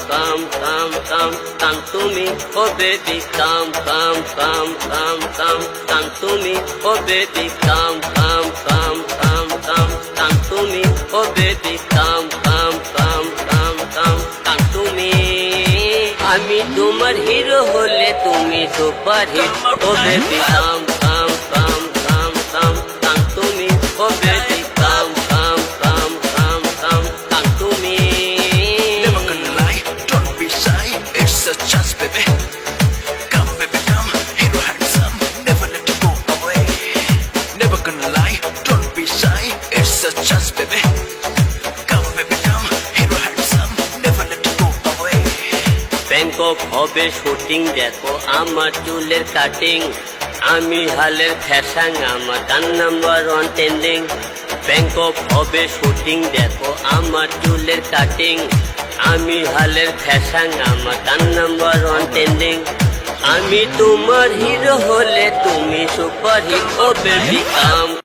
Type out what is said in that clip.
come, come, come, come to me, oh baby, come, come, come, come, come, come to me, oh baby, come, come, come, come, come, come to me, oh baby, come, come, come, come, come, come to me. আমি তোমার hero হলে তুমি super hit, ও baby কাম কাম কাম কাম কাম কাম তুমি, ও baby কাম কাম কাম কাম কাম কাম তুমি। Never gonna lie, don't be shy, it's a chance baby. Come baby come, hero handsome, never let you go away. Never gonna lie, don't be shy, it's a chance baby. Come baby come, hero handsome, never let you go away. Bangkok হবে shooting, দেখো আমার চুলের cutting, আমি হালের fashion, আমার গান number 1 trending. Bangkok হবে shooting, দেখো আমার চুলের কাটিং, আমি হালের ফ্যাশন, আমার গান নাম্বার 1 ট্রেন্ডিং। আমি তোমার হিরো হলে তুমি সুপার হিট, ও বেবি কাম